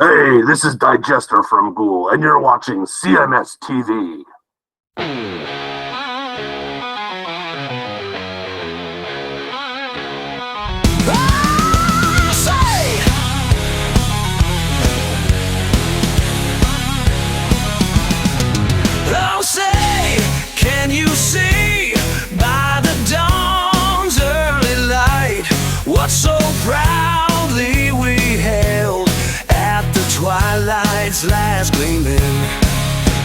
Hey, this is Digester from Ghoul, and you're watching CMS TV. Oh, say, can you see by the dawn's early light what so proudly we held at the twilight's last gleaming,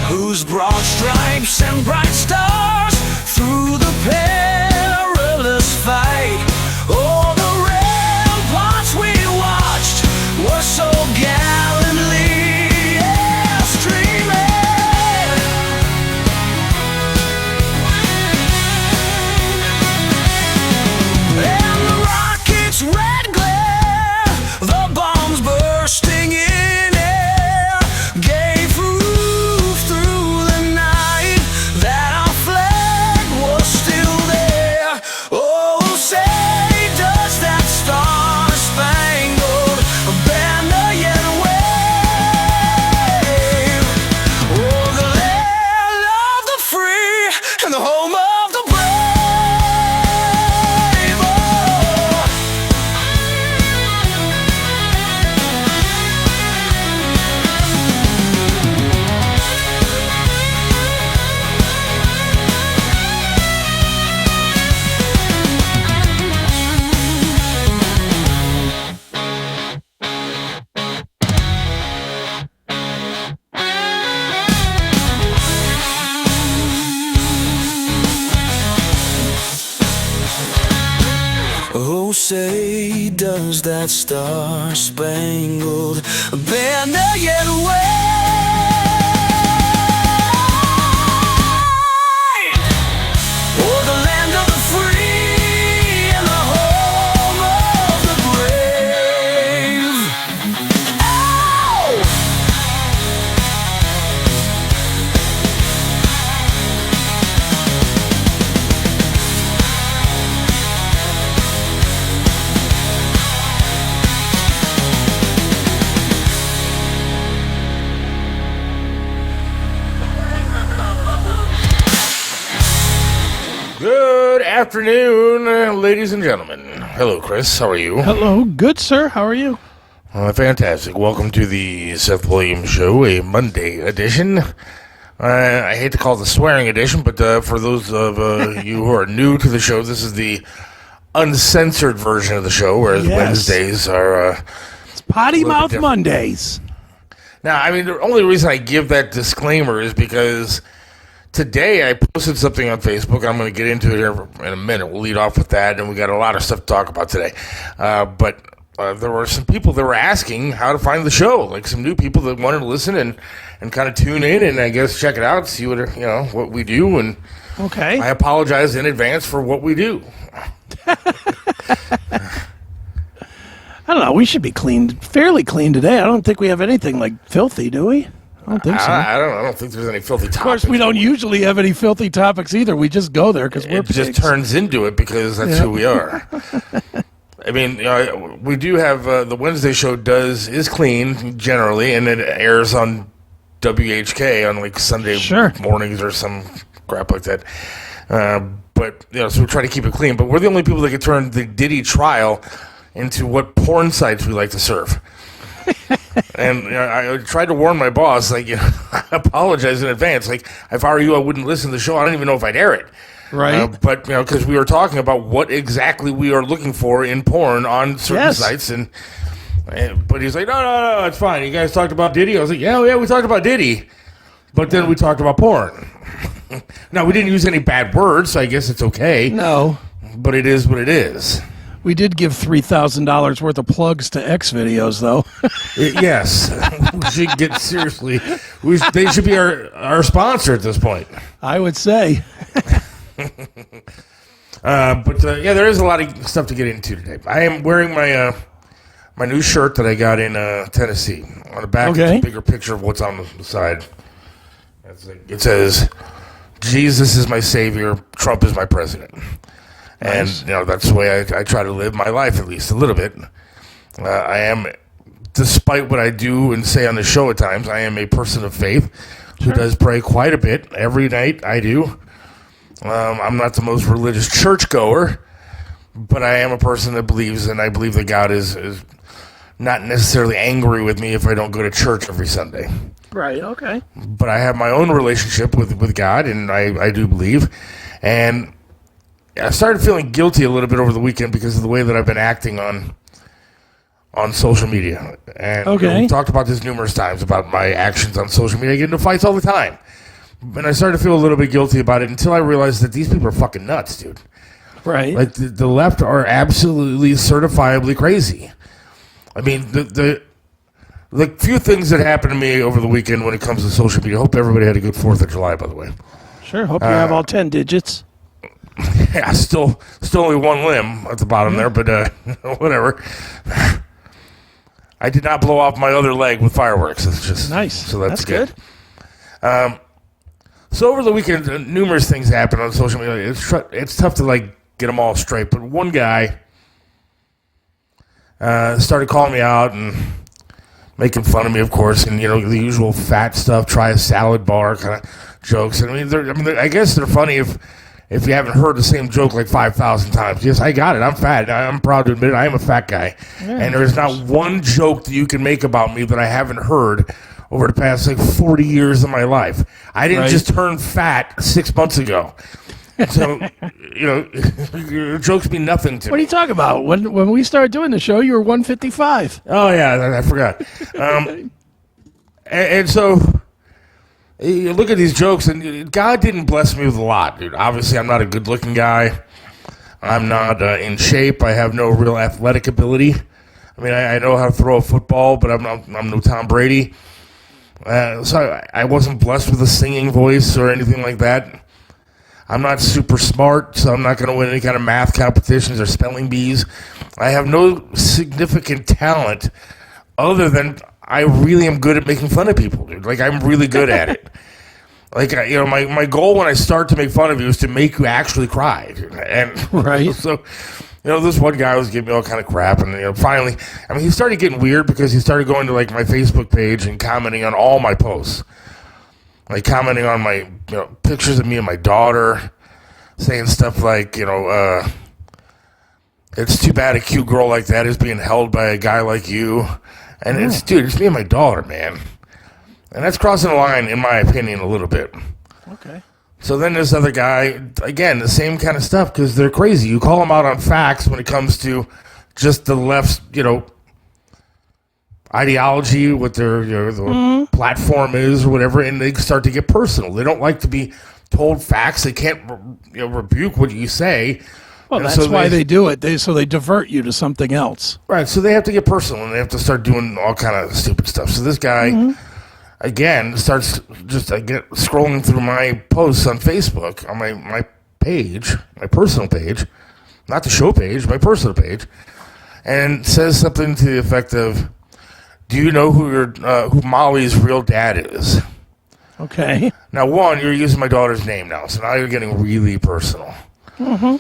whose broad stripes and bright stars through the perilous fight, oh, the ramparts we watched were so gallantly streaming. And the rockets' red glare, the bombs bursting in air, gave proof through the night that our flag was still there. Oh, say, does that star-spangled banner yet wave? Oh, the land of the free and the home of the brave. Oh, say, does that star-spangled banner yet wave? Oh, the land of the free and the home of the brave. Ow! Good afternoon, ladies and gentlemen. Hello, Chris. How are you? Hello, good sir. How are you? Fantastic. Welcome to the Seth Williams Show, a Monday edition. I hate to call it the swearing edition, but for those of you who are new to the show, this is the uncensored version of the show, whereas Yes. Wednesdays are... Potty little bit Mouth different. Mondays. Now, I mean, the only reason I give that disclaimer is because today I posted something on Facebook. I'm going to get into it here in a minute. We'll lead off with that, and we got a lot of stuff to talk about today. But there were some people that were asking how to find the show, like some new people that wanted to listen and kind of tune in and I guess check it out, see what we do. And Okay. I apologize in advance for what we do. I don't know. We should be fairly clean today. I don't think we have anything like filthy, do we? I don't think so. I don't think there's any filthy topics. Of course, we don't usually have any filthy topics either. We just go there because we're It just pigs. turns into it because that's who we are. I mean, we do have the Wednesday show is clean generally, and it airs on WHK on like Sunday Sure. mornings or some crap like that. But so we try to keep it clean. But we're the only people that can turn the Diddy trial into what porn sites we like to serve. And I tried to warn my boss, like, I apologize in advance. Like, if I were you, I wouldn't listen to the show. I don't even know if I'd air it. Right. But because we were talking about what exactly we are looking for in porn on certain Yes. sites, but he's like, no, it's fine. You guys talked about Diddy. I was like, yeah, we talked about Diddy, but then we talked about porn. Now we didn't use any bad words, so I guess it's okay. No. But it is what it is. We did give $3,000 worth of plugs to X videos, though. Yes, we should get seriously. They should be our sponsor at this point. I would say. But there is a lot of stuff to get into today. I am wearing my new shirt that I got in Tennessee. On the back, Okay. there's a bigger picture of what's on the side. It says, "Jesus is my savior. Trump is my president." Nice. And that's the way I try to live my life, at least a little bit. I am despite what I do and say on the show at times, I am a person of faith who does pray quite a bit. Every night I do. I'm not the most religious churchgoer, but I am a person that believes, and I believe that God is not necessarily angry with me if I don't go to church every Sunday. Right, okay. But I have my own relationship with God, and I do believe. And I started feeling guilty a little bit over the weekend because of the way that I've been acting on social media. And we talked about this numerous times, about my actions on social media. I get into fights all the time. And I started to feel a little bit guilty about it until I realized that these people are fucking nuts, dude. Right. Like, the left are absolutely certifiably crazy. I mean, the few things that happened to me over the weekend when it comes to social media. I hope everybody had a good 4th of July, by the way. Sure, hope you have all 10 digits. Yeah, still only one limb at the bottom there, but whatever. I did not blow off my other leg with fireworks. It's just nice. So that's good. So over the weekend, numerous things happened on social media. It's tough to get them all straight, but one guy started calling me out and making fun of me, of course, and the usual fat stuff. Try a salad bar kind of jokes. I mean, I guess they're funny if you haven't heard the same joke 5,000 times. Yes, I got it. I'm fat. I'm proud to admit it. I am a fat guy. Yeah, and there's not one joke that you can make about me that I haven't heard over the past 40 years of my life. I didn't just turn fat 6 months ago. So, your jokes mean nothing to me. What are you talking about? When we started doing the show, you were 155. Oh, yeah, I forgot. And so, you look at these jokes, and God didn't bless me with a lot, dude. Obviously, I'm not a good-looking guy. I'm not in shape. I have no real athletic ability. I mean, I know how to throw a football, but I'm no Tom Brady. So I wasn't blessed with a singing voice or anything like that. I'm not super smart, so I'm not going to win any kind of math competitions or spelling bees. I have no significant talent other than I really am good at making fun of people, dude. I'm really good at it. My goal when I start to make fun of you is to make you actually cry, dude. And right. So, this one guy was giving me all kind of crap, and finally, he started getting weird because he started going to my Facebook page and commenting on all my posts. Commenting on my pictures of me and my daughter, saying stuff like, it's too bad a cute girl like that is being held by a guy like you. And it's me and my daughter, man. And that's crossing the line, in my opinion, a little bit. Okay. So then this other guy, again, the same kind of stuff, because they're crazy. You call them out on facts when it comes to just the left's, ideology, what their platform is or whatever, and they start to get personal. They don't like to be told facts. They can't rebuke what you say. Well, that's why they do it. They divert you to something else. Right, so they have to get personal, and they have to start doing all kind of stupid stuff. So this guy, again, starts scrolling through my posts on Facebook, on my page, my personal page, not the show page, my personal page, and says something to the effect of, do you know who Molly's real dad is? Okay. Now, one, you're using my daughter's name now, so now you're getting really personal. Mm-hmm.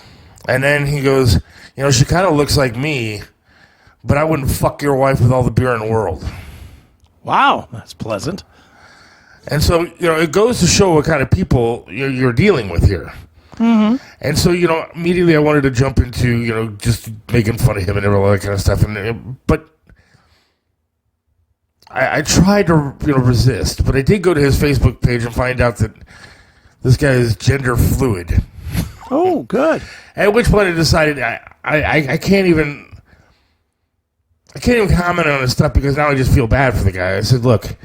And then he goes, she kind of looks like me, but I wouldn't fuck your wife with all the beer in the world. Wow, that's pleasant. And so, it goes to show what kind of people you're dealing with here. Mm-hmm. And so, immediately I wanted to jump into, just making fun of him and all that kind of stuff. But I tried to, resist. But I did go to his Facebook page and find out that this guy is gender fluid. Oh, good. At which point I decided I can't even comment on his stuff because now I just feel bad for the guy. I said, look,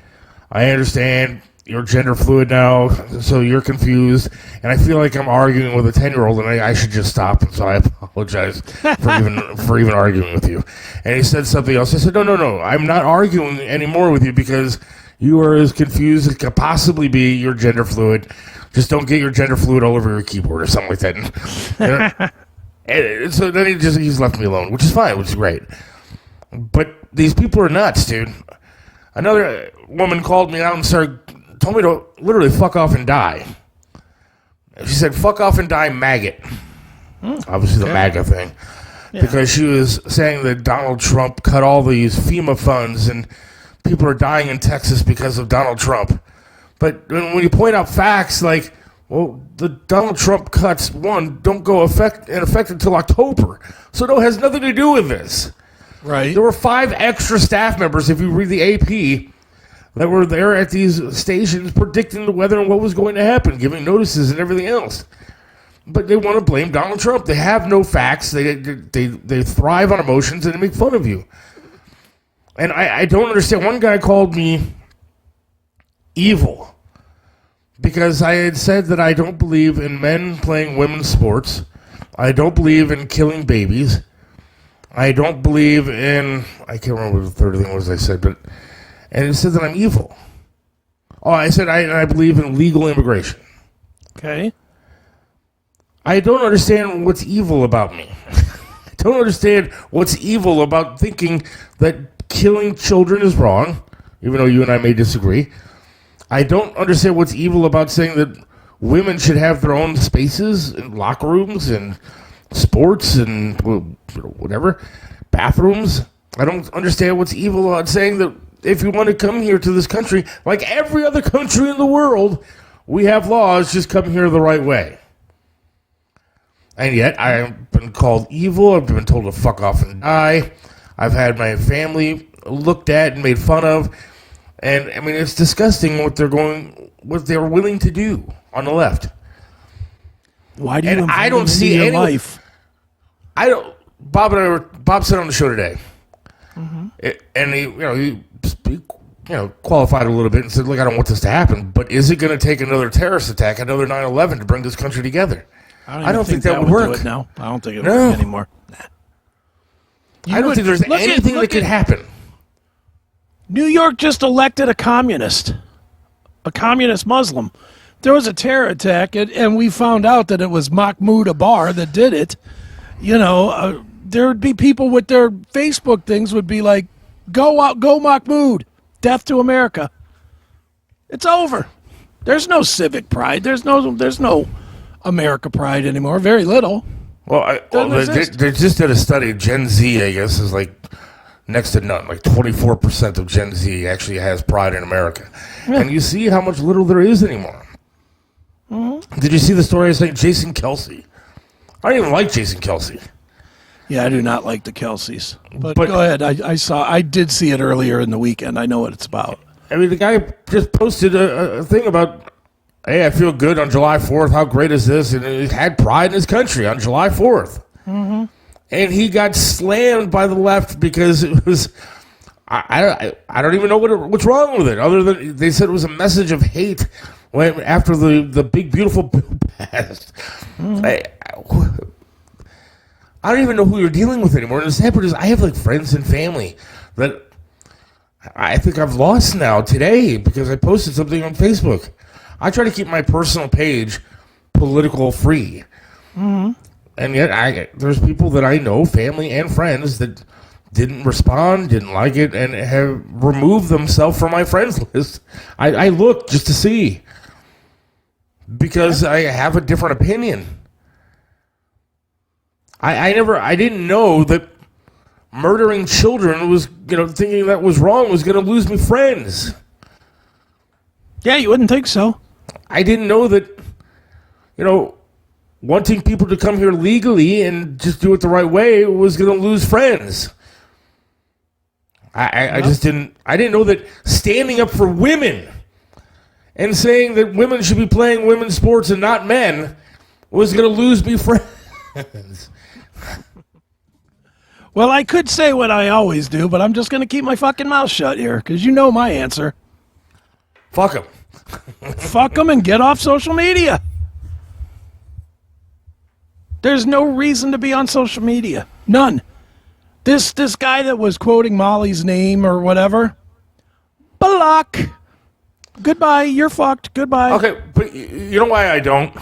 I understand you're gender fluid now, so you're confused, and I feel like I'm arguing with a 10-year-old, and I should just stop. And so I apologize for even arguing with you. And he said something else. I said, no, I'm not arguing anymore with you because you are as confused as could possibly be. You're gender fluid. Just don't get your gender fluid all over your keyboard or something like that. And so then he's left me alone, which is fine, which is great. But these people are nuts, dude. Another woman called me out and told me to literally fuck off and die. She said, fuck off and die, maggot. Obviously the MAGA thing. because she was saying that Donald Trump cut all these FEMA funds and people are dying in Texas because of Donald Trump. But when you point out facts like, well, the Donald Trump cuts, don't go in effect until October. So it has nothing to do with this. Right. There were 5 extra staff members, if you read the AP, that were there at these stations predicting the weather and what was going to happen, giving notices and everything else. But they want to blame Donald Trump. They have no facts. They thrive on emotions and they make fun of you. And I don't understand. One guy called me evil because I had said that I don't believe in men playing women's sports. I don't believe in killing babies. I don't believe in, I can't remember what the third thing was I said, and it said that I'm evil. Oh, I said I believe in legal immigration. Okay. I don't understand what's evil about me. I don't understand what's evil about thinking that killing children is wrong, even though you and I may disagree. I don't understand what's evil about saying that women should have their own spaces and locker rooms and sports and whatever, bathrooms. I don't understand what's evil about saying that if you want to come here to this country, like every other country in the world, we have laws, just come here the right way. And yet, I've been called evil. I've been told to fuck off and die. I've had my family looked at and made fun of. And, I mean, it's disgusting what they're willing to do on the left. Why do you I don't see your any life? Bob said on the show today, and he qualified a little bit and said, look, I don't want this to happen, but is it going to take another terrorist attack, another 9/11 to bring this country together? I don't think that would work. Do it now. I don't think it would work anymore. Nah. I don't think there's anything that could happen. New York just elected a communist Muslim. There was a terror attack, and we found out that it was Mahmoud Abar that did it. There would be people with their Facebook things would be like, go Mahmoud, death to America. It's over. There's no civic pride. There's no America pride anymore. Very little. Well, they just did a study. Gen Z, I guess, is like next to none. Like 24% of Gen Z actually has pride in America. Yeah. And you see how much little there is anymore. Mm-hmm. Did you see the story I was saying? Jason Kelsey. I don't even like Jason Kelsey. Yeah, I do not like the Kelseys. But go ahead. I did see it earlier in the weekend. I know what it's about. I mean, the guy just posted a thing about, hey, I feel good on July 4th. How great is this? And he had pride in his country on July 4th. Mm-hmm. And he got slammed by the left because it was, I don't even know what's wrong with it, other than they said it was a message of hate after the big, beautiful bill passed. Mm-hmm. I don't even know who you're dealing with anymore. And the sad part is I have like friends and family that I think I've lost now today because I posted something on Facebook. I try to keep my personal page political free. Mm-hmm. And yet there's people that I know, family and friends, that didn't respond, didn't like it, and have removed themselves from my friends list. I look just to see because I have a different opinion. I didn't know that murdering children was, thinking that was wrong was going to lose me friends. Yeah, you wouldn't think so. I didn't know that, wanting people to come here legally and just do it the right way was going to lose friends. I just didn't know that standing up for women and saying that women should be playing women's sports and not men was going to lose me friends. Well, I could say what I always do, but I'm just going to keep my fucking mouth shut here because you know my answer. Fuck them. Fuck them and get off social media. There's no reason to be on social media. None. This guy that was quoting Molly's name or whatever, block. Goodbye. You're fucked. Goodbye. Okay, but you know why I don't?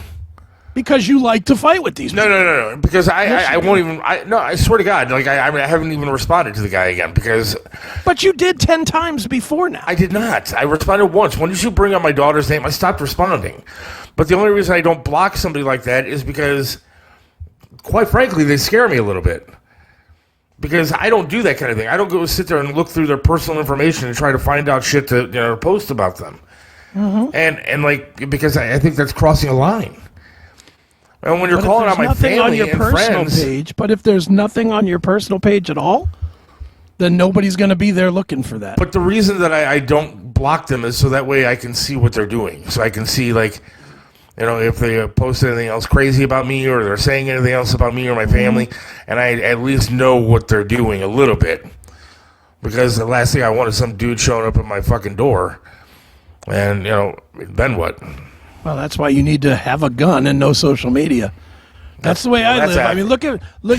Because you like to fight with these people. No. Because I won't even. I swear to God, like I haven't even responded to the guy again because. But you did 10 times before now. I did not. I responded once. When did you bring up my daughter's name? I stopped responding. But the only reason I don't block somebody like that is because, quite frankly, they scare me a little bit. because I don't do that kind of thing. I don't go sit there and look through their personal information and try to find out shit to post about them. And like, because I think that's crossing a line. And when you're calling out my family on your and personal friends, page, but if there's nothing on your personal page at all, then nobody's going to be there looking for that. but the reason that I don't block them is so that way I can see what they're doing. So I can see, like, if they post anything else crazy about me or they're saying anything else about me or my family, and I at least know what they're doing a little bit. Because the last thing I want is some dude showing up at my fucking door. And, then what? Well, that's why you need to have a gun and no social media. That's the way I live. I mean, look,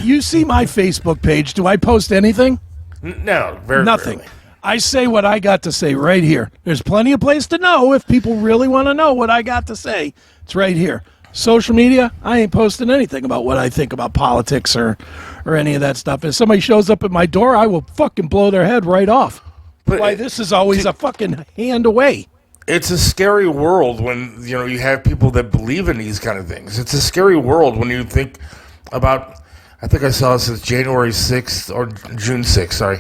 you see my Facebook page. Do I post anything? No, very Nothing. rarely. I say what I got to say right here. There's plenty of place to know if people really want to know what I got to say. It's right here. Social media, I ain't posting anything about what I think about politics or any of that stuff. If somebody shows up at my door, I will fucking blow their head right off. Why this is always a fucking hand away. It's a scary world when, you have people that believe in these kind of things. It's a scary world when you think about, I think I saw this as January 6th or June 6th, sorry.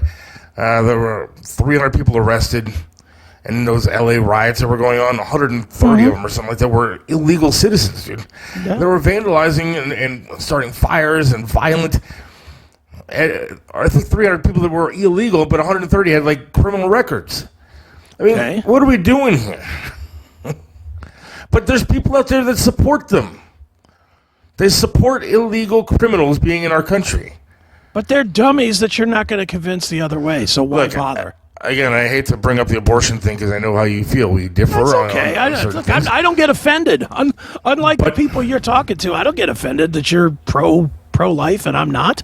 There were 300 people arrested in those LA riots that were going on. 130 of them or something like that were illegal citizens, dude. Yeah. They were vandalizing and starting fires and violent. I think 300 people that were illegal, but 130 had, like, criminal records. I mean, What are we doing here? But there's people out there that support them. They support illegal criminals being in our country. But they're dummies that you're not going to convince the other way, so why bother? Again, I hate to bring up the abortion thing because I know how you feel. We differ. That's okay. I don't get offended. Unlike the people you're talking to, I don't get offended that you're pro-life and I'm not.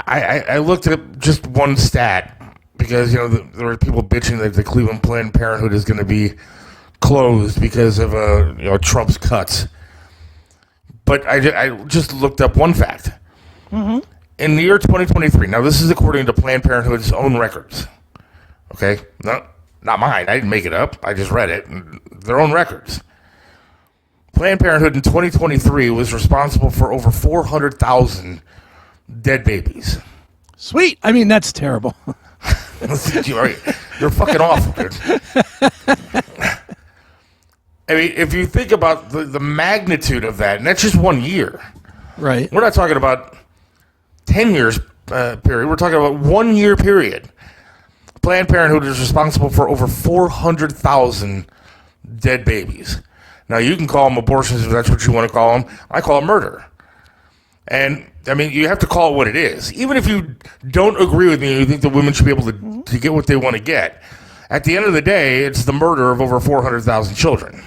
I looked at just one stat because, there were people bitching that the Cleveland Planned Parenthood is going to be closed because of Trump's cuts. But I just looked up one fact. Mm-hmm. In the year 2023, now this is according to Planned Parenthood's own records. Okay? Not mine. I didn't make it up. I just read it. Their own records. Planned Parenthood in 2023 was responsible for over 400,000 dead babies. Sweet. I mean, that's terrible. You're fucking awful, dude. I mean, if you think about the magnitude of that, and that's just 1 year. Right. We're not talking about 10 years period. We're talking about 1 year period. Planned Parenthood is responsible for over 400,000 dead babies. Now, you can call them abortions if that's what you want to call them. I call it murder. And, I mean, you have to call it what it is. Even if you don't agree with me and you think that women should be able to get what they want to get, at the end of the day, it's the murder of over 400,000 children.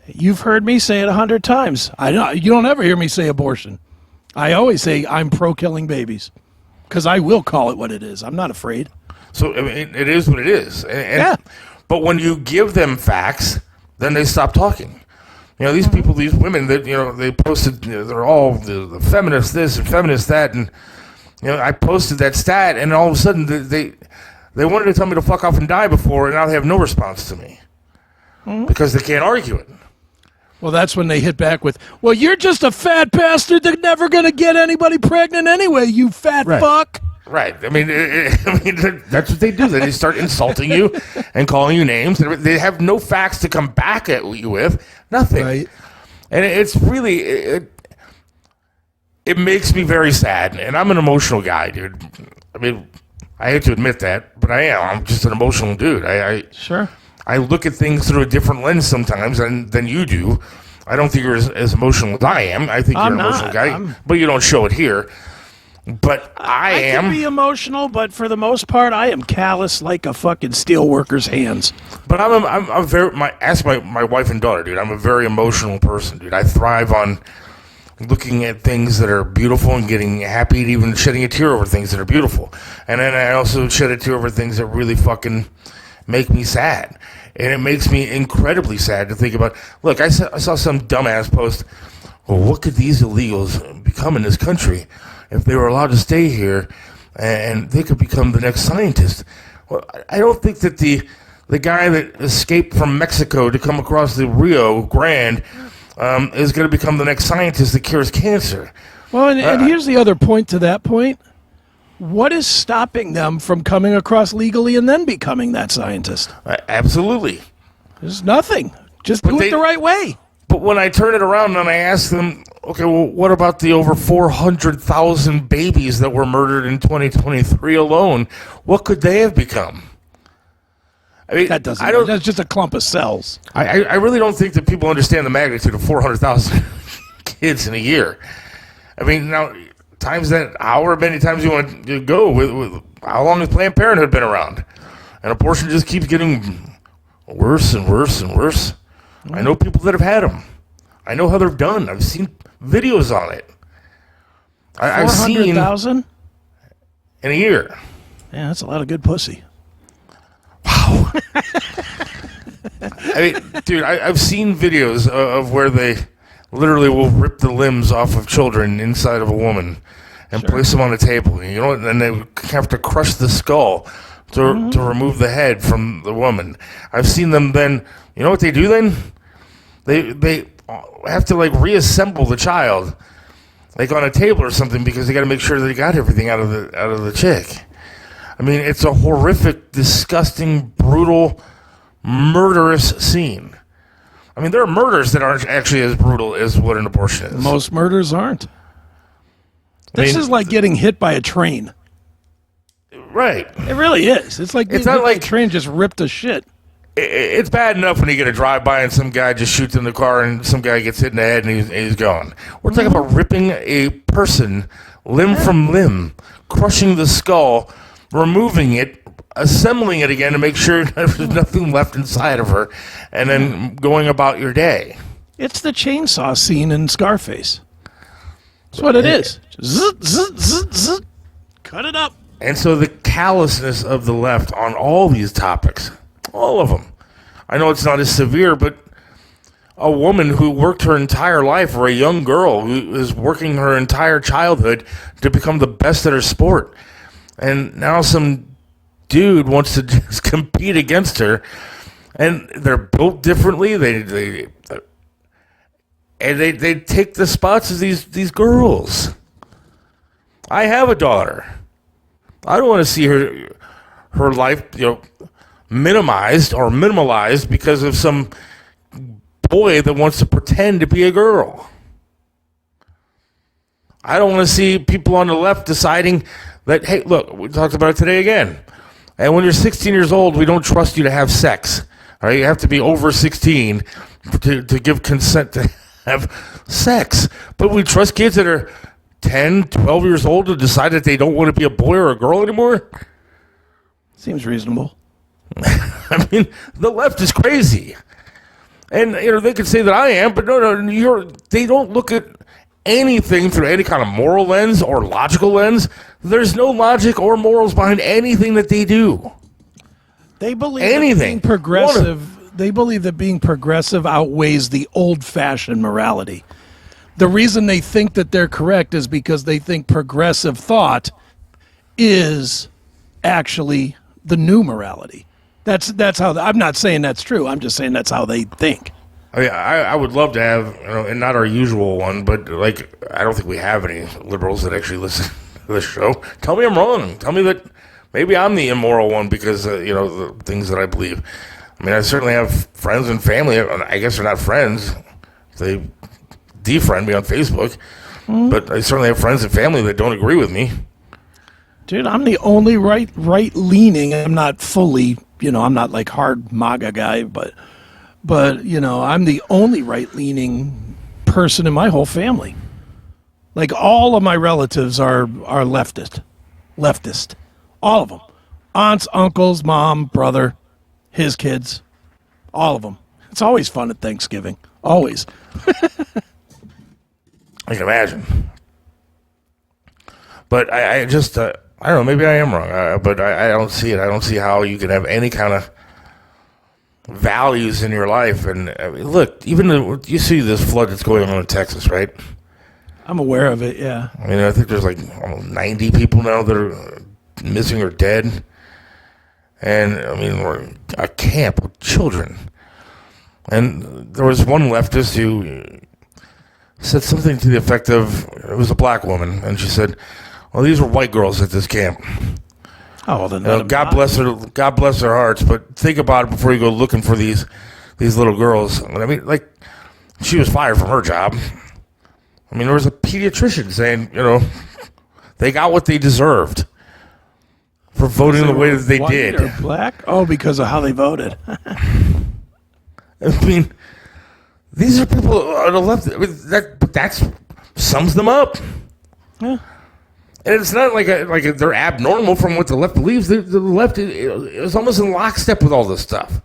You've heard me say it 100 times. You don't ever hear me say abortion. I always say I'm pro-killing babies because I will call it what it is. I'm not afraid. So, I mean, it is what it is. Yeah. But when you give them facts, then they stop talking. These people, these women that, they posted, they're all the feminists this and feminists that. And, I posted that stat and all of a sudden they wanted to tell me to fuck off and die before, and now they have no response to me because they can't argue it. Well, that's when they hit back with, well, you're just a fat bastard that's never going to get anybody pregnant anyway, you fat fuck. Right. I mean, that's what they do. They start insulting you and calling you names. They have no facts to come back at you with. Nothing. Right. And it's really, it makes me very sad. And I'm an emotional guy, dude. I mean, I hate to admit that, but I am. I'm just an emotional dude. Sure. I look at things through a different lens sometimes than you do. I don't think you're as emotional as I am. I think you're an emotional guy, but you don't show it here. But I am. I can be emotional, but for the most part, I am callous like a fucking steel worker's hands. But I'm very. Ask my wife and daughter, dude. I'm a very emotional person, dude. I thrive on looking at things that are beautiful and getting happy, and even shedding a tear over things that are beautiful. And then I also shed a tear over things that really fucking make me sad. And it makes me incredibly sad to think about. Look, I saw some dumbass post. Well, what could these illegals become in this country if they were allowed to stay here, and they could become the next scientist? Well, I don't think that the guy that escaped from Mexico to come across the Rio Grande is going to become the next scientist that cures cancer. Well, and here's the other point to that point. What is stopping them from coming across legally and then becoming that scientist? Absolutely. There's nothing. Just do it the right way. But when I turn it around and I ask them, okay, well, what about the over 400,000 babies that were murdered in 2023 alone? What could they have become? I mean, That's just a clump of cells. I really don't think that people understand the magnitude of 400,000 kids in a year. I mean, now, times that, however many times you want to go, with how long has Planned Parenthood been around? And abortion just keeps getting worse and worse and worse. I know people that have had them. I know how they're done. I've seen videos on it. I've seen 400,000 in a year. Yeah, that's a lot of good pussy. Wow. I mean, dude, I've seen videos of where they literally will rip the limbs off of children inside of a woman and place them on a table. You know, and they have to crush the skull to remove the head from the woman. I've seen them then. You know what they do then? They have to like reassemble the child, like on a table or something, because they got to make sure they got everything out of the chick. I mean, it's a horrific, disgusting, brutal, murderous scene. I mean, there are murders that aren't actually as brutal as what an abortion is. Most murders aren't. This is like getting hit by a train. Right. It really is. It's like it's not like a train just ripped to shit. It's bad enough when you get a drive-by and some guy just shoots in the car and some guy gets hit in the head and he's gone. We're talking about ripping a person limb from limb, crushing the skull, removing it, assembling it again to make sure there's nothing left inside of her, and then going about your day. It's the chainsaw scene in Scarface. That's what it is. Just zzz, zzz, zzz, zzz. Cut it up. And so the callousness of the left on all these topics, all of them. I know it's not as severe, but a woman who worked her entire life, or a young girl who is working her entire childhood to become the best at her sport, and now some dude wants to just compete against her, and they're built differently. They take the spots of these girls. I have a daughter. I don't want to see her life, minimized or minimalized because of some boy that wants to pretend to be a girl. I don't want to see people on the left deciding that, hey, look, we talked about it today again. And when you're 16 years old, we don't trust you to have sex. All right, you have to be over 16 to give consent to have sex. But we trust kids that are 10, 12 years old to decide that they don't want to be a boy or a girl anymore? Seems reasonable. I mean, the left is crazy. And, they could say that I am, but no, they don't look at anything through any kind of moral lens or logical lens. There's no logic or morals behind anything that they do. They believe that being progressive. They believe that being progressive outweighs the old-fashioned morality. The reason they think that they're correct is because they think progressive thought is actually the new morality. That's how. I'm not saying that's true. I'm just saying that's how they think. I would love to have, and not our usual one, but I don't think we have any liberals that actually listen to this show. Tell me I'm wrong. Tell me that maybe I'm the immoral one because, the things that I believe. I mean, I certainly have friends and family. I guess they're not friends. They defriend me on Facebook. But I certainly have friends and family that don't agree with me. Dude, I'm the only right-leaning. I'm not fully, I'm not like hard MAGA guy, but I'm the only right-leaning person in my whole family. Like, all of my relatives are leftist. All of them. Aunts, uncles, mom, brother, his kids, all of them. It's always fun at Thanksgiving. Always. I can imagine. But I just, I don't know, maybe I am wrong, but I don't see it. I don't see how you can have any kind of values in your life. And look, even you see this flood that's going on in Texas, right? I'm aware of it, yeah. I mean, I think there's like almost 90 people now that are missing or dead. And, I mean, we're a camp with children. And there was one leftist who said something to the effect of, it was a black woman, and she said, Well, these were white girls at this camp. Oh, well, then God bless their hearts. But think about it before you go looking for these little girls. I mean, like, she was fired from her job. I mean, there was a pediatrician saying, they got what they deserved for voting the way that they white did. Or black? Oh, because of how they voted. I mean, these are people on the left. I mean, that sums them up. Yeah. And it's not like they're abnormal from what the left believes. The left is almost in lockstep with all this stuff.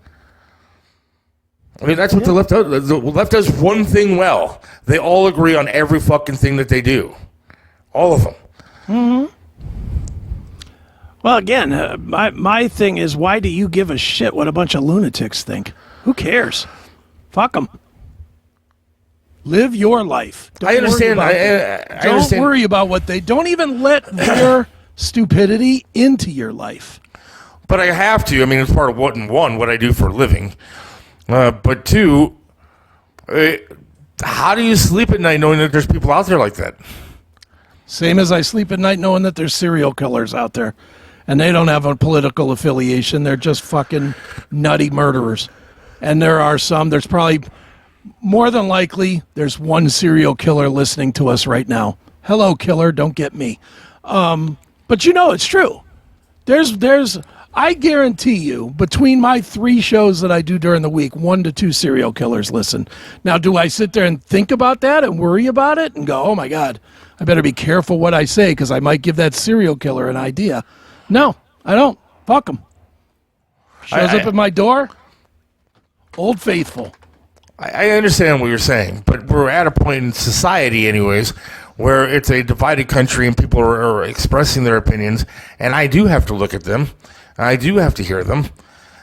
I mean, that's what the left does. The left does one thing well. They all agree on every fucking thing that they do. All of them. Mm-hmm. Well, again, my thing is, why do you give a shit what a bunch of lunatics think? Who cares? Fuck them. Live your life. I understand. I don't worry about what they... Don't even let their stupidity into your life. But I have to. I mean, it's part of what I do for a living. But two, how do you sleep at night knowing that there's people out there like that? Same as I sleep at night knowing that there's serial killers out there. And they don't have a political affiliation. They're just fucking nutty murderers. And there are some. There's probably... More than likely, there's one serial killer listening to us right now. Hello, killer. Don't get me. But it's true. I guarantee you, between my 3 shows that I do during the week, 1 to 2 serial killers listen. Now, do I sit there and think about that and worry about it and go, oh my God, I better be careful what I say because I might give that serial killer an idea? No, I don't. Fuck him. Shows up at my door. Old Faithful. I understand what you're saying, but we're at a point in society, anyways, where it's a divided country and people are expressing their opinions, and I do have to look at them. I do have to hear them.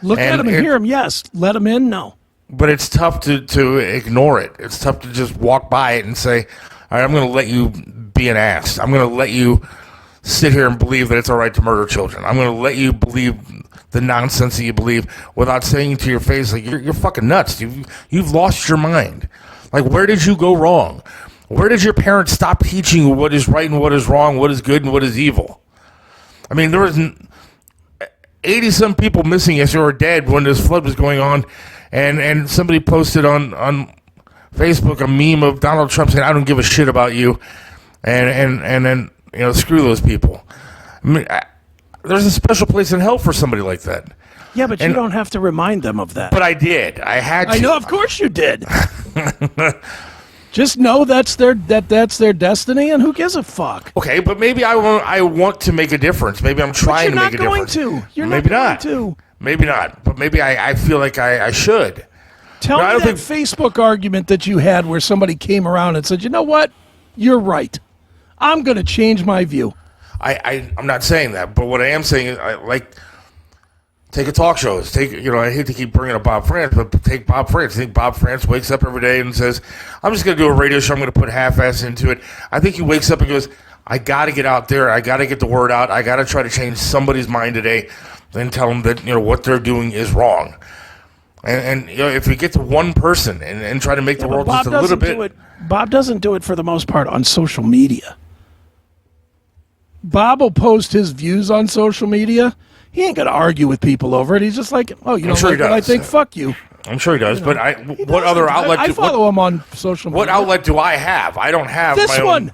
Look at them and hear them, yes. Let them in, no. But it's tough to ignore it. It's tough to just walk by it and say, all right, I'm going to let you be an ass. I'm going to let you sit here and believe that it's all right to murder children. I'm going to let you believe the nonsense that you believe without saying to your face, like, you're fucking nuts. You've lost your mind. Like, where did you go wrong? Where did your parents stop teaching you what is right and what is wrong, what is good and what is evil? I mean, there was 80-some people missing yesterday or dead when this flood was going on, and somebody posted on Facebook a meme of Donald Trump saying, I don't give a shit about you, and then, screw those people. I mean, there's a special place in hell for somebody like that. Yeah, but you don't have to remind them of that. But I did. I had to. I know, of course you did. Just know that's their destiny, and who gives a fuck? Okay, but maybe I want to make a difference. Maybe I'm trying to make a difference. You're not going to. You're maybe not going to. Maybe not. But maybe I feel like I should. Tell me that Facebook argument that you had where somebody came around and said, you know what? You're right. I'm going to change my view. I'm not saying that, but what I am saying is, take a talk show. I hate to keep bringing up Bob France, but take Bob France. I think Bob France wakes up every day and says, I'm just going to do a radio show. I'm going to put half-ass into it. I think he wakes up and goes, I got to get out there. I got to get the word out. I got to try to change somebody's mind today and tell them that, what they're doing is wrong. And if we get to one person and try to make the world just a little bit... Bob doesn't do it for the most part on social media. Bob will post his views on social media. He ain't going to argue with people over it. He's just like, oh, you don't like what I think? Fuck you. I'm sure he does, but what other outlet? I follow him on social media. What outlet do I have? I don't have this my one.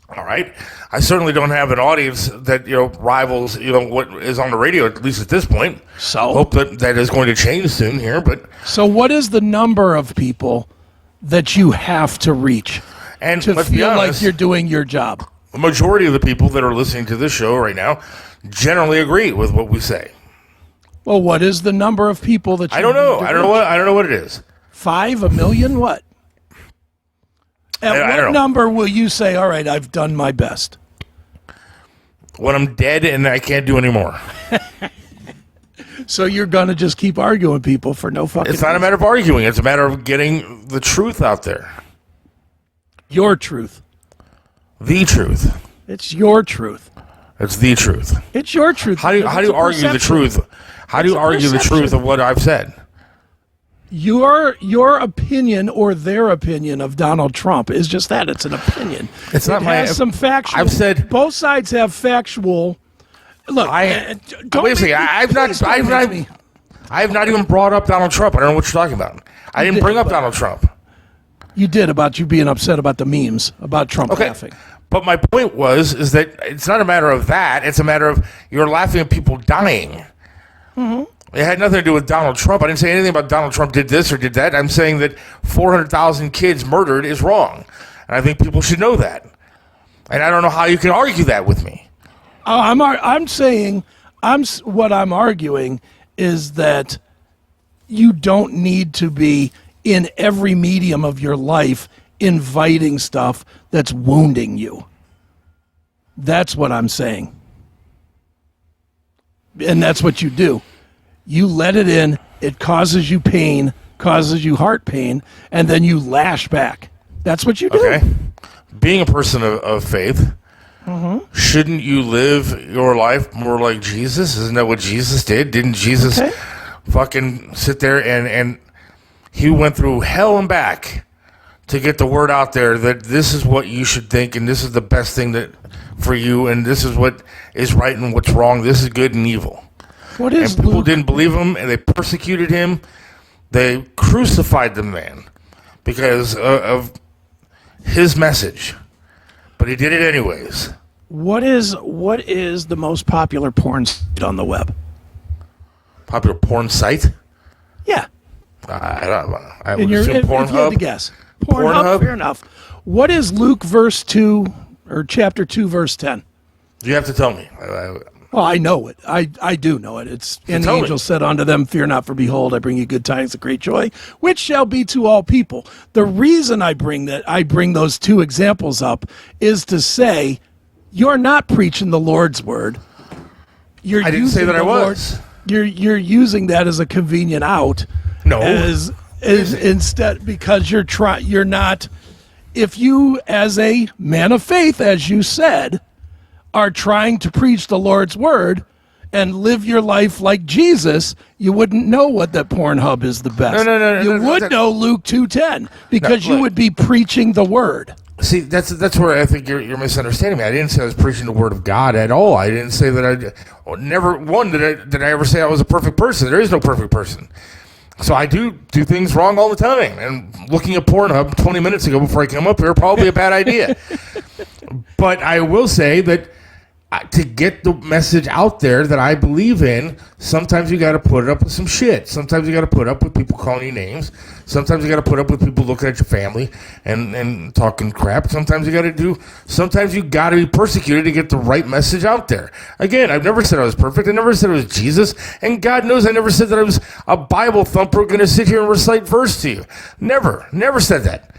All right. I certainly don't have an audience that, rivals, what is on the radio, at least at this point. So? Hope that is going to change soon here, but... So what is the number of people that you have to reach and to let's feel be honest, like you're doing your job? The majority of the people that are listening to this show right now generally agree with what we say. Well, what is the number of people that you I don't know. I don't know what it is. 5, a million, what? At what number will you say, all right, I've done my best? When I'm dead and I can't do anymore. So you're going to just keep arguing people for no fucking It's not a matter of arguing. It's a matter of getting the truth out there. Your truth. The truth. It's your truth. It's the truth. It's your truth. How do you argue the truth? How do you argue the truth of what I've said? Your opinion or their opinion of Donald Trump is just that. It's an opinion. It's not it my. has some factual. I've said both sides have factual. Look, don't wait a second. I have not even brought up Donald Trump. I don't know what you're talking about. I didn't bring up Donald Trump. You did about you being upset about the memes about Trump laughing. But my point is that it's not a matter of that. It's a matter of you're laughing at people dying. Mm-hmm. It had nothing to do with Donald Trump. I didn't say anything about Donald Trump did this or did that. I'm saying that 400,000 kids murdered is wrong. And I think people should know that. And I don't know how you can argue that with me. I'm saying what I'm arguing is that you don't need to be in every medium of your life inviting stuff that's wounding you. That's what I'm saying. And that's what you do. You let it in, it causes you pain, causes you heart pain, and then you lash back. That's what you do. Okay. Being a person of faith, shouldn't you live your life more like Jesus? Isn't that what Jesus did? Didn't Jesus fucking sit there and he went through hell and back to get the word out there that this is what you should think and this is the best thing that for you and this is what is right and what's wrong. This is good and evil. What is and people Luke? didn't believe him and they persecuted him. They crucified the man because of his message. But he did it anyways. What is the most popular porn site on the web? Popular porn site? Yeah. I would If you assume had to Pornhub. guess. Pornhub, fair enough. What is Luke verse 2 or chapter 2 verse 10? You have to tell me. Well, I know it. I do know it. It's and the tell me. angel said unto them, "Fear not, for behold, I bring you good tidings of great joy, which shall be to all people." The reason I bring those two examples up is to say you're not preaching the Lord's word. I didn't say that I was. You're using that as a convenient out. No. As instead because you're not. If you, as a man of faith, as you said, are trying to preach the Lord's word and live your life like Jesus, you wouldn't know what that Pornhub is the best. No, you would know Luke 2:10 because you would be preaching the word. See, that's where I think you're misunderstanding me. I didn't say I was preaching the word of God at all. I didn't say that did I ever say I was a perfect person. There is no perfect person. So I do things wrong all the time. And looking at Pornhub 20 minutes ago before I came up here, probably a bad idea. But I will say that to get the message out there that I believe in, sometimes you got to put up with some shit. Sometimes you got to put up with people calling you names. Sometimes you got to put up with people looking at your family and talking crap. Sometimes you got to be persecuted to get the right message out there. Again, I've never said I was perfect. I never said I was Jesus. And God knows I never said that I was a Bible thumper going to sit here and recite verse to you. Never said that.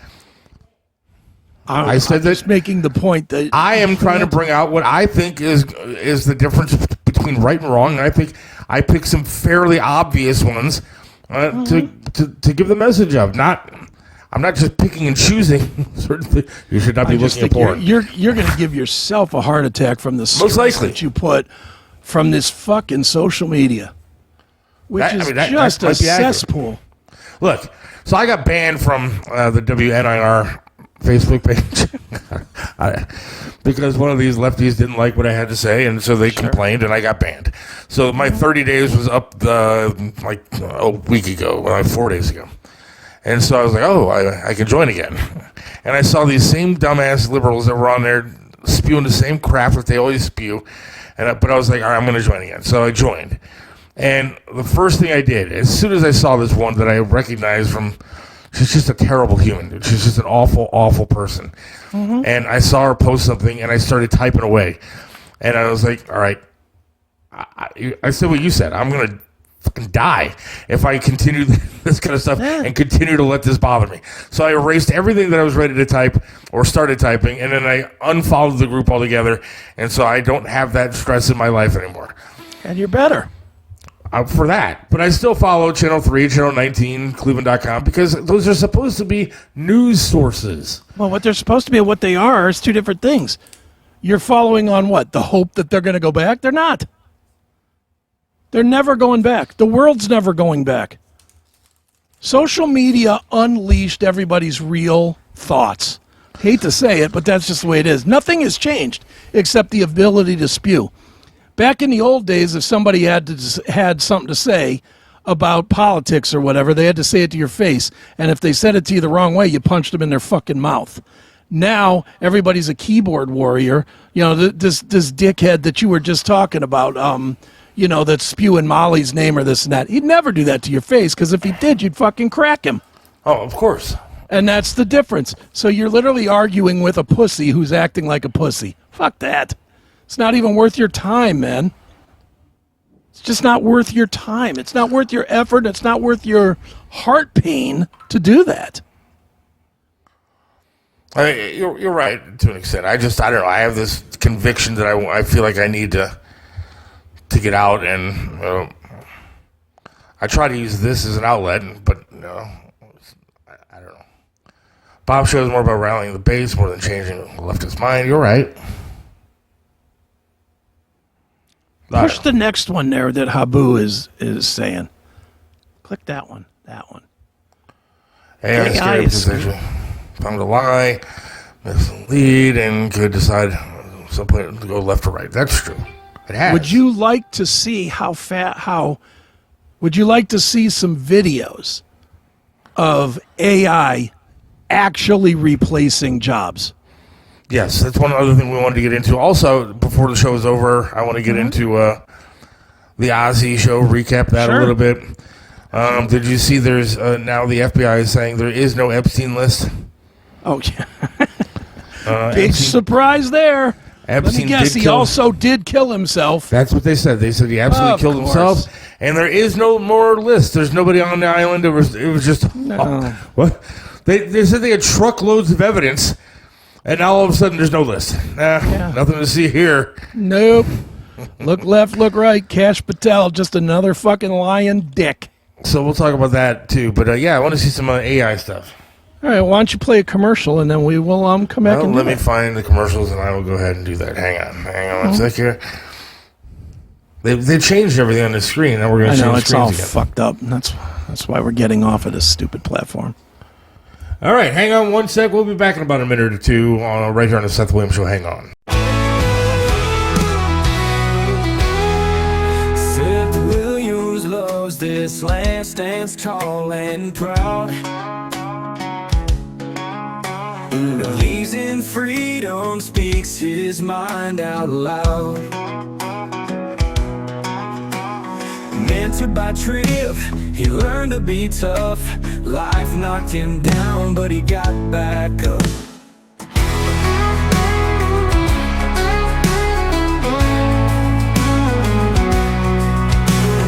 I said just making the point that I am trying to bring out what I think is the difference between right and wrong, and I think I picked some fairly obvious ones to give the message of. I'm not just picking and choosing. You should not be looking at porn. You're going to give yourself a heart attack from the Most likely that you put from this fucking social media, which is just a cesspool. Look, so I got banned from the WNIR Facebook page because one of these lefties didn't like what I had to say, and so they complained, and I got banned. So my 30 days was up like a week ago, 4 days ago, and so I was like, oh, I can join again. And I saw these same dumbass liberals that were on there spewing the same crap that they always spew, but I was like, all right, I'm going to join again. So I joined, and the first thing I did, as soon as I saw this one that I recognized from. She's just a terrible human. She's just an awful, awful person. Mm-hmm. And I saw her post something, and I started typing away. And I was like, all right. I said what you said. I'm going to fucking die if I continue this kind of stuff and continue to let this bother me. So I erased everything that I was ready to type or started typing, and then I unfollowed the group altogether. And so I don't have that stress in my life anymore. And you're better. For that. But I still follow Channel 3, Channel 19, Cleveland.com, because those are supposed to be news sources. Well, what they're supposed to be and what they are is two different things. You're following on what? The hope that they're going to go back? They're not. They're never going back. The world's never going back. Social media unleashed everybody's real thoughts. Hate to say it, but that's just the way it is. Nothing has changed except the ability to spew. Back in the old days, if somebody had something to say about politics or whatever, they had to say it to your face. And if they said it to you the wrong way, you punched them in their fucking mouth. Now, everybody's a keyboard warrior. You know, this dickhead that you were just talking about, that's spewing Molly's name or this and that. He'd never do that to your face, because if he did, you'd fucking crack him. Oh, of course. And that's the difference. So you're literally arguing with a pussy who's acting like a pussy. Fuck that. It's not even worth your time, man. It's just not worth your time. It's not worth your effort. It's not worth your heart pain to do that. You're right to an extent. I don't know. I have this conviction that I feel like I need to get out, and I try to use this as an outlet, but I don't know. Bob's show is more about rallying the base more than changing the leftist mind. You're right. Push the next one there that Habu is saying. Click that one. That one. AI is scary. Found a lie, mislead, and could decide some point to go left or right. That's true. It has. Would you like to see would you like to see some videos of AI actually replacing jobs? Yes, that's one other thing we wanted to get into. Also, before the show is over, I want to get into the Ozzy show, recap that a little bit. Did you see there's now the FBI is saying there is no Epstein list? Oh, yeah. Big surprise there. Epstein Let me guess, he also did kill himself. That's what they said. They said he absolutely killed himself. And there is no more list. There's nobody on the island. It was just... No. What? They said they had truckloads of evidence, and now all of a sudden there's no list. Nothing to see here. Nope. Look left, look right. Cash Patel, just another fucking lying dick. So we'll talk about that, too. But, I want to see some AI stuff. All right, why don't you play a commercial, and then we will come back and let me find the commercials, and I will go ahead and do that. Hang on one sec here. They changed everything on the screen. Now we're going to change it's all again. fucked up. And that's why we're getting off of this stupid platform. All right, hang on one sec. We'll be back in about a minute or two right here on the Seth Williams Show. Hang on. Seth Williams loves this land, stands tall and proud. Believes in freedom, speaks his mind out loud. Mentored by Triv, he learned to be tough. Life knocked him down, but he got back up.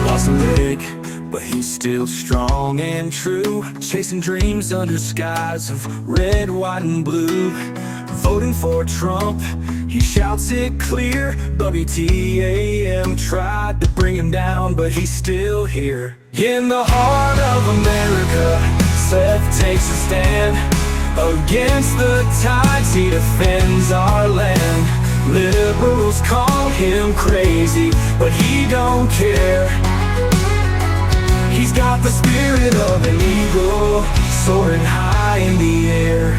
Lost a leg, but he's still strong and true. Chasing dreams under skies of red, white, and blue. Voting for Trump, he shouts it clear. WTAM tried to bring him down, but he's still here. In the heart of America, Seth takes a stand. Against the tides, he defends our land. Liberals call him crazy, but he don't care. He's got the spirit of an eagle, soaring high in the air.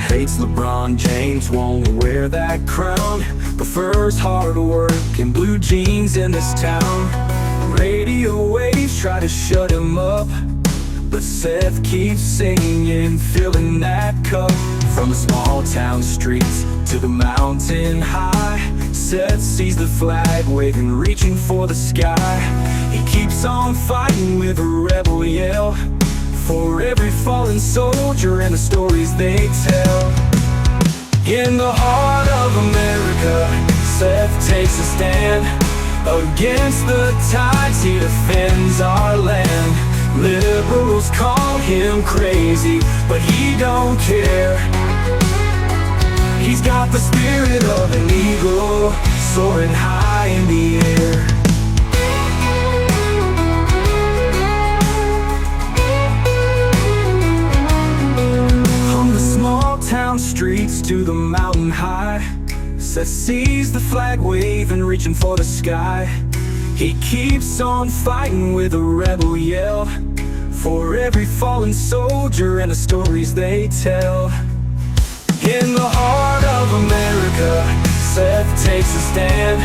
Hates LeBron James, won't wear that crown. Prefers hard work and blue jeans in this town. Radio waves try to shut him up, but Seth keeps singing, filling that cup. From the small town streets to the mountain high, Seth sees the flag waving, reaching for the sky. He keeps on fighting with a rebel yell, for every fallen soldier and the stories they tell. In the heart of America, Seth takes a stand. Against the tides, he defends our land. Liberals call him crazy, but he don't care. He's got the spirit of an eagle, soaring high in the air. On the small town streets to the mountain high, Seth sees the flag waving, reaching for the sky. He keeps on fighting with a rebel yell, for every fallen soldier and the stories they tell. In the heart of America, Seth takes a stand.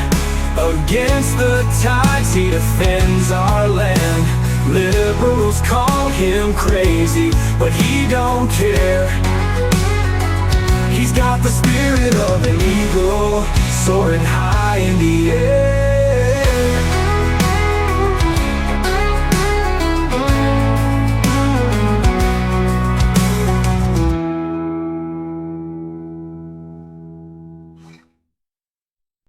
Against the tides, he defends our land. Liberals call him crazy, but he don't care. He's got the spirit of an eagle, soaring high in the air.